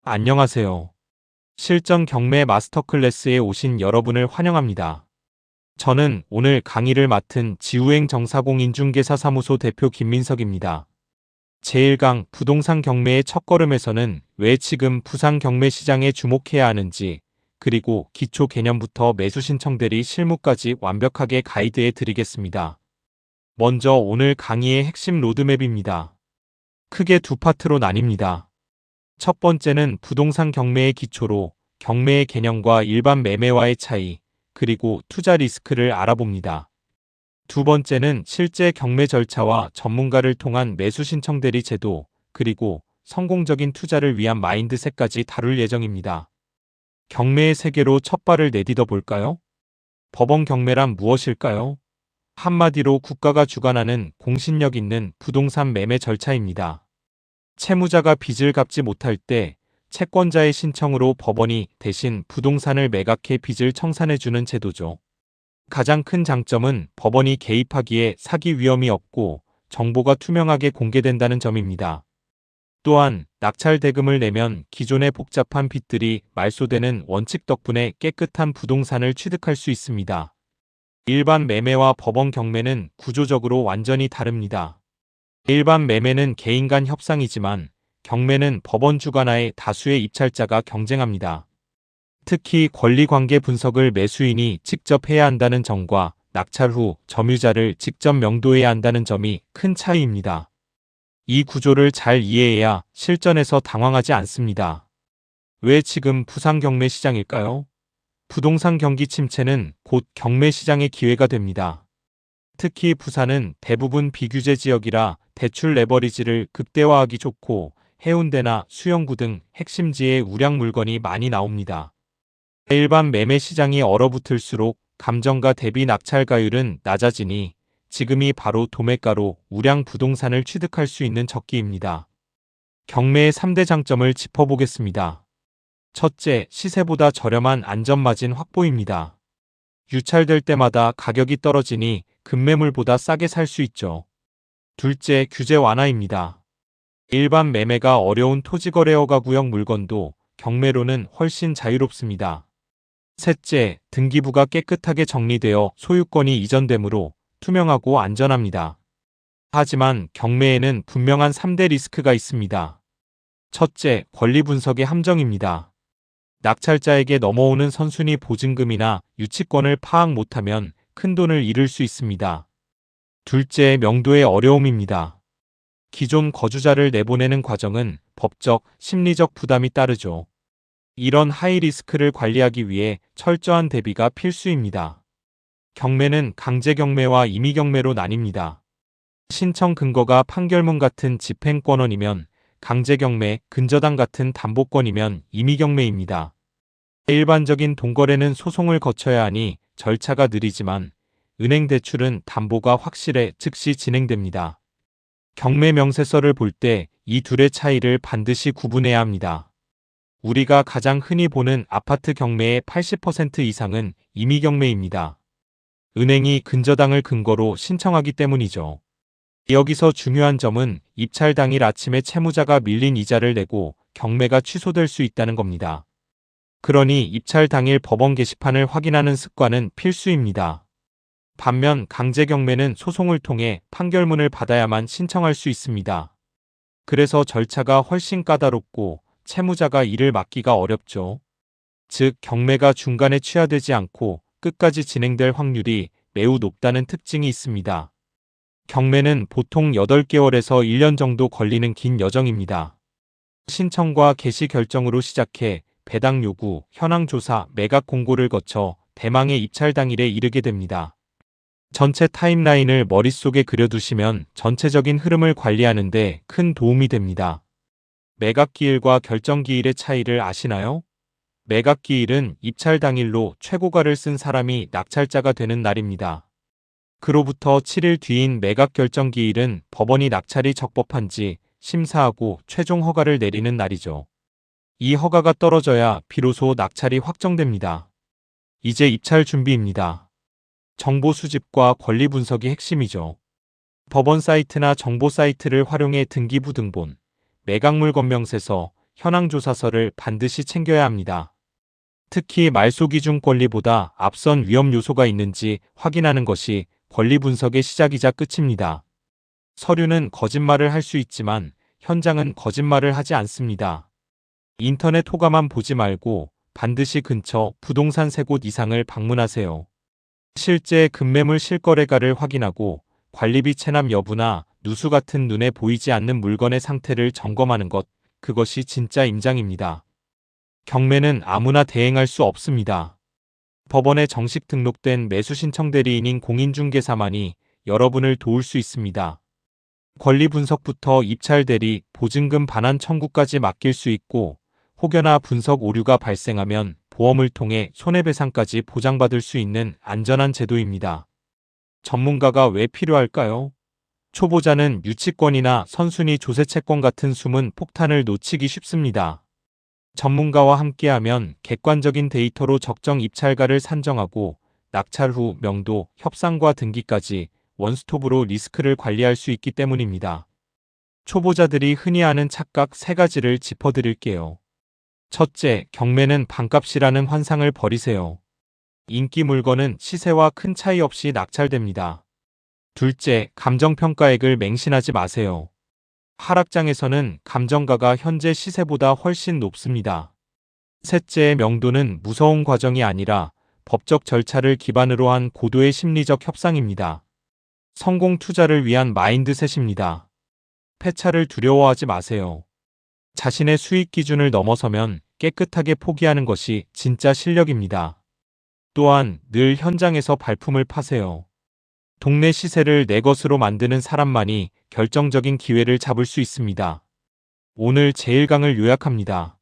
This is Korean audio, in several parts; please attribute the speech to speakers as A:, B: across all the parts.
A: 안녕하세요. 실전 경매 마스터 클래스에 오신 여러분을 환영합니다. 저는 오늘 강의를 맡은 지우행 정사공 인중개사 사무소 대표 김민석입니다. 제1강 부동산 경매의 첫걸음에서는 왜 지금 부산 경매 시장에 주목해야 하는지, 그리고 기초 개념부터 매수 신청대리 실무까지 완벽하게 가이드해 드리겠습니다. 먼저 오늘 강의의 핵심 로드맵입니다. 크게 두 파트로 나뉩니다. 첫 번째는 부동산 경매의 기초로 경매의 개념과 일반 매매와의 차이, 그리고 투자 리스크를 알아봅니다. 두 번째는 실제 경매 절차와 전문가를 통한 매수 신청 대리 제도, 그리고 성공적인 투자를 위한 마인드셋까지 다룰 예정입니다. 경매의 세계로 첫 발을 내디뎌 볼까요? 법원 경매란 무엇일까요? 한마디로 국가가 주관하는 공신력 있는 부동산 매매 절차입니다. 채무자가 빚을 갚지 못할 때 채권자의 신청으로 법원이 대신 부동산을 매각해 빚을 청산해주는 제도죠. 가장 큰 장점은 법원이 개입하기에 사기 위험이 없고 정보가 투명하게 공개된다는 점입니다. 또한 낙찰 대금을 내면 기존의 복잡한 빚들이 말소되는 원칙 덕분에 깨끗한 부동산을 취득할 수 있습니다. 일반 매매와 법원 경매는 구조적으로 완전히 다릅니다. 일반 매매는 개인 간 협상이지만 경매는 법원 주관하에 다수의 입찰자가 경쟁합니다. 특히 권리관계 분석을 매수인이 직접 해야 한다는 점과 낙찰 후 점유자를 직접 명도해야 한다는 점이 큰 차이입니다. 이 구조를 잘 이해해야 실전에서 당황하지 않습니다. 왜 지금 부산 경매 시장일까요? 부동산 경기 침체는 곧 경매 시장의 기회가 됩니다. 특히 부산은 대부분 비규제 지역이라 대출 레버리지를 극대화하기 좋고 해운대나 수영구 등 핵심지에 우량 물건이 많이 나옵니다. 일반 매매 시장이 얼어붙을수록 감정가 대비 낙찰가율은 낮아지니 지금이 바로 도매가로 우량 부동산을 취득할 수 있는 적기입니다. 경매의 3대 장점을 짚어보겠습니다. 첫째, 시세보다 저렴한 안전마진 확보입니다. 유찰될 때마다 가격이 떨어지니 급매물보다 싸게 살 수 있죠. 둘째, 규제 완화입니다. 일반 매매가 어려운 토지거래 허가구역 물건도 경매로는 훨씬 자유롭습니다. 셋째, 등기부가 깨끗하게 정리되어 소유권이 이전되므로 투명하고 안전합니다. 하지만 경매에는 분명한 3대 리스크가 있습니다. 첫째, 권리 분석의 함정입니다. 낙찰자에게 넘어오는 선순위 보증금이나 유치권을 파악 못하면 큰 돈을 잃을 수 있습니다. 둘째, 명도의 어려움입니다. 기존 거주자를 내보내는 과정은 법적, 심리적 부담이 따르죠. 이런 하이리스크를 관리하기 위해 철저한 대비가 필수입니다. 경매는 강제경매와 임의경매로 나뉩니다. 신청 근거가 판결문 같은 집행권원이면 강제경매, 근저당 같은 담보권이면 임의경매입니다. 일반적인 동거래는 소송을 거쳐야 하니 절차가 느리지만 은행 대출은 담보가 확실해 즉시 진행됩니다. 경매 명세서를 볼 때 이 둘의 차이를 반드시 구분해야 합니다. 우리가 가장 흔히 보는 아파트 경매의 80% 이상은 임의경매입니다. 은행이 근저당을 근거로 신청하기 때문이죠. 여기서 중요한 점은 입찰 당일 아침에 채무자가 밀린 이자를 내고 경매가 취소될 수 있다는 겁니다. 그러니 입찰 당일 법원 게시판을 확인하는 습관은 필수입니다. 반면 강제경매는 소송을 통해 판결문을 받아야만 신청할 수 있습니다. 그래서 절차가 훨씬 까다롭고 채무자가 이를 막기가 어렵죠. 즉, 경매가 중간에 취하되지 않고 끝까지 진행될 확률이 매우 높다는 특징이 있습니다. 경매는 보통 8개월에서 1년 정도 걸리는 긴 여정입니다. 신청과 개시 결정으로 시작해 배당 요구, 현황 조사, 매각 공고를 거쳐 대망의 입찰 당일에 이르게 됩니다. 전체 타임라인을 머릿속에 그려두시면 전체적인 흐름을 관리하는 데 큰 도움이 됩니다. 매각기일과 결정기일의 차이를 아시나요? 매각기일은 입찰 당일로 최고가를 쓴 사람이 낙찰자가 되는 날입니다. 그로부터 7일 뒤인 매각 결정기일은 법원이 낙찰이 적법한지 심사하고 최종 허가를 내리는 날이죠. 이 허가가 떨어져야 비로소 낙찰이 확정됩니다. 이제 입찰 준비입니다. 정보 수집과 권리 분석이 핵심이죠. 법원 사이트나 정보 사이트를 활용해 등기부 등본, 매각물 검명세서, 현황조사서를 반드시 챙겨야 합니다. 특히 말소기준 권리보다 앞선 위험 요소가 있는지 확인하는 것이 권리 분석의 시작이자 끝입니다. 서류는 거짓말을 할 수 있지만 현장은 거짓말을 하지 않습니다. 인터넷 호가만 보지 말고 반드시 근처 부동산 3곳 이상을 방문하세요. 실제 급매물 실거래가를 확인하고 관리비 체납 여부나 누수 같은 눈에 보이지 않는 물건의 상태를 점검하는 것, 그것이 진짜 임장입니다. 경매는 아무나 대행할 수 없습니다. 법원에 정식 등록된 매수신청 대리인인 공인중개사만이 여러분을 도울 수 있습니다. 권리 분석부터 입찰 대리, 보증금 반환 청구까지 맡길 수 있고 혹여나 분석 오류가 발생하면 보험을 통해 손해배상까지 보장받을 수 있는 안전한 제도입니다. 전문가가 왜 필요할까요? 초보자는 유치권이나 선순위 조세 채권 같은 숨은 폭탄을 놓치기 쉽습니다. 전문가와 함께하면 객관적인 데이터로 적정 입찰가를 산정하고 낙찰 후 명도, 협상과 등기까지 원스톱으로 리스크를 관리할 수 있기 때문입니다. 초보자들이 흔히 하는 착각 3가지를 짚어드릴게요. 첫째, 경매는 반값이라는 환상을 버리세요. 인기 물건은 시세와 큰 차이 없이 낙찰됩니다. 둘째, 감정평가액을 맹신하지 마세요. 하락장에서는 감정가가 현재 시세보다 훨씬 높습니다. 셋째, 명도는 무서운 과정이 아니라 법적 절차를 기반으로 한 고도의 심리적 협상입니다. 성공 투자를 위한 마인드셋입니다. 폐차를 두려워하지 마세요. 자신의 수익 기준을 넘어서면 깨끗하게 포기하는 것이 진짜 실력입니다. 또한 늘 현장에서 발품을 파세요. 동네 시세를 내 것으로 만드는 사람만이 결정적인 기회를 잡을 수 있습니다. 오늘 제1강을 요약합니다.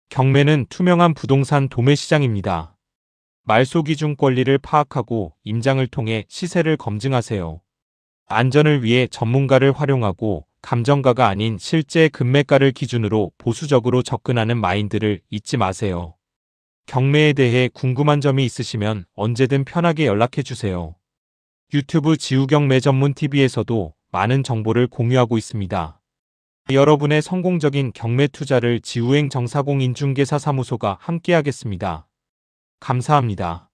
A: 경매는 투명한 부동산 도매 시장입니다. 말소기준 권리를 파악하고 임장을 통해 시세를 검증하세요. 안전을 위해 전문가를 활용하고 감정가가 아닌 실제 급매가를 기준으로 보수적으로 접근하는 마인드를 잊지 마세요. 경매에 대해 궁금한 점이 있으시면 언제든 편하게 연락해 주세요. 유튜브 지우경매 전문 TV에서도 많은 정보를 공유하고 있습니다. 여러분의 성공적인 경매 투자를 지우행 정사공인중개사 사무소가 함께하겠습니다. 감사합니다.